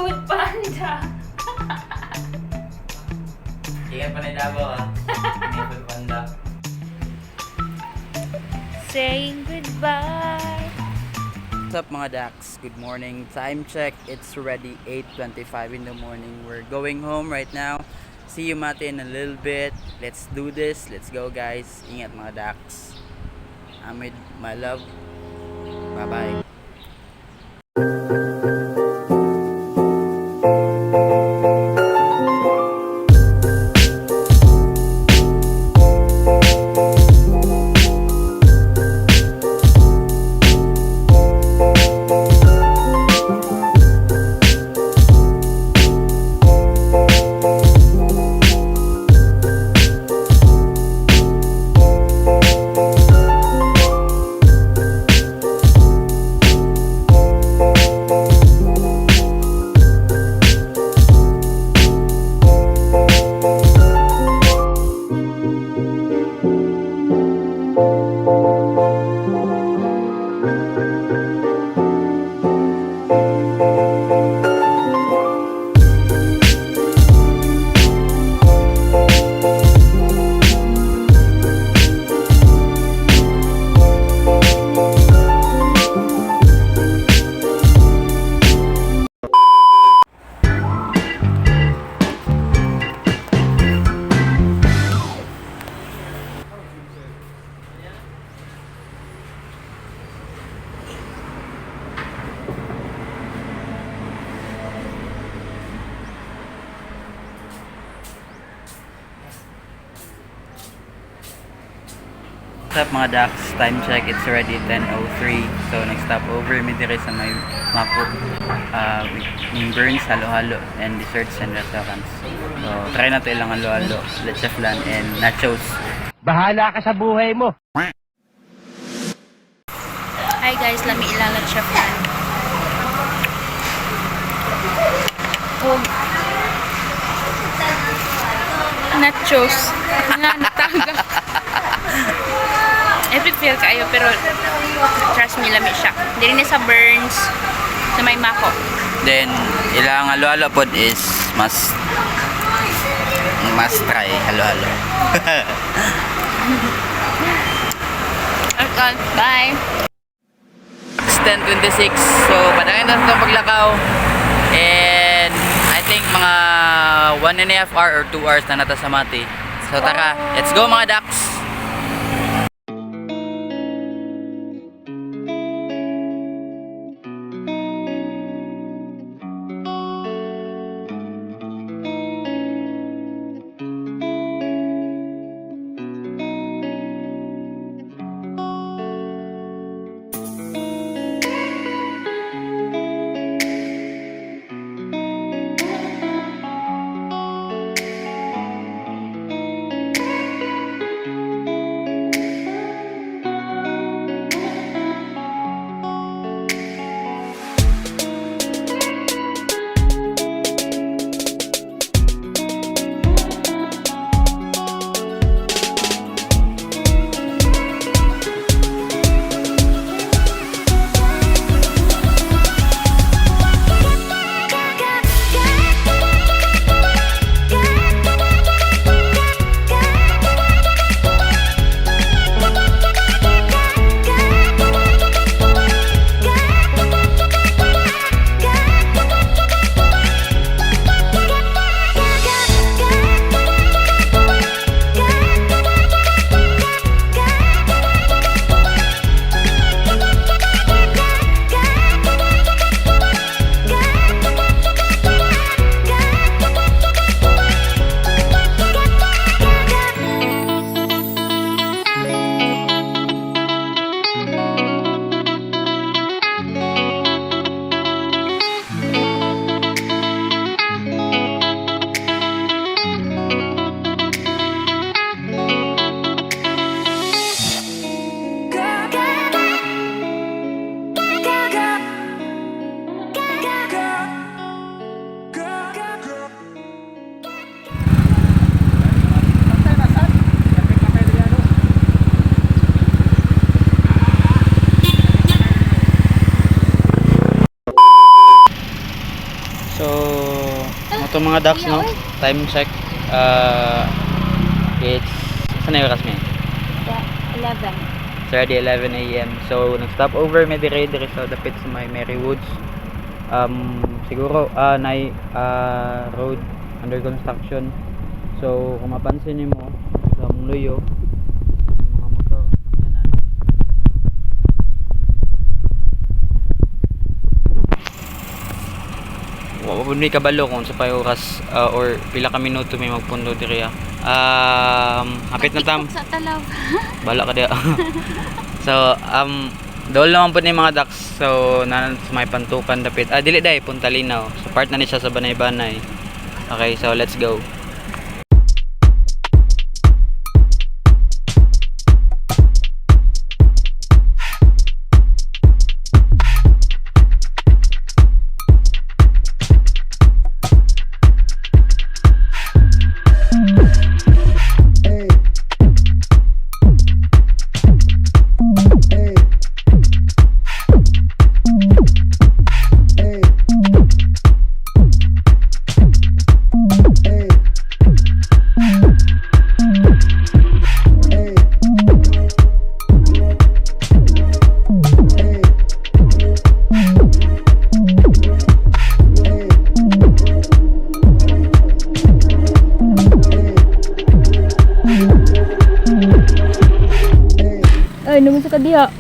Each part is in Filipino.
Food Panda. Ingat pa na Davao May Food Panda. Saying goodbye. What's up mga Dax? Good morning. Time check. It's already 8:25 in the morning. We're going home right now. See you Mate in a little bit. Let's do this. Let's go guys. Ingat mga Dax. I'm with my love. Bye-bye. What's up mga Dax? Time check, it's already 10:03. So nag-stop over mi dire sa may Mako with burns, halo-halo and desserts and restaurants. So try natin ilang halo-halo, leche flan and nachos. Bahala ka sa buhay mo. Hi guys, lami ilalat siya plan. Oh. Nachos. Nga nataga. Epic feel kayo pero trust me lami siya. Dili na sa burns sa may Mako. Then ilang halo-halo pod is must try halo-halo. Okay, bye. It's 10:26. So padayon na itong paglakaw. And I think mga 1.5 hour or 2 hours na nata sa Mati. So tara, let's go mga Dax! mga ducks, no? Time check. It's saan na yung oras, may? 11. It's already 11 a.m. So, nag-stop over may dire sa dapit sa may Mary Woods. Siguro road under construction. So, kung mapansin niyo mo sa luyo, mga motor, sakyanan. Wala ni kabalo kung sa payuras or pila ka minuto may magpundo diri. Hapit na tam. Sa talaw. Bala ka dia. So, dol naman po ni mga ducks. So, nanan sa may pantukan dapit. Dili day Punta Linaw. So, part na ni siya sa Banay-Banay. Okay, so let's go. Ay, naman sa kadiha.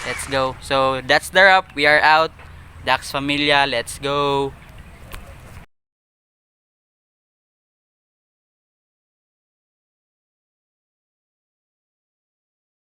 Let's go. So that's the wrap. We are out. Dax Familia, let's go.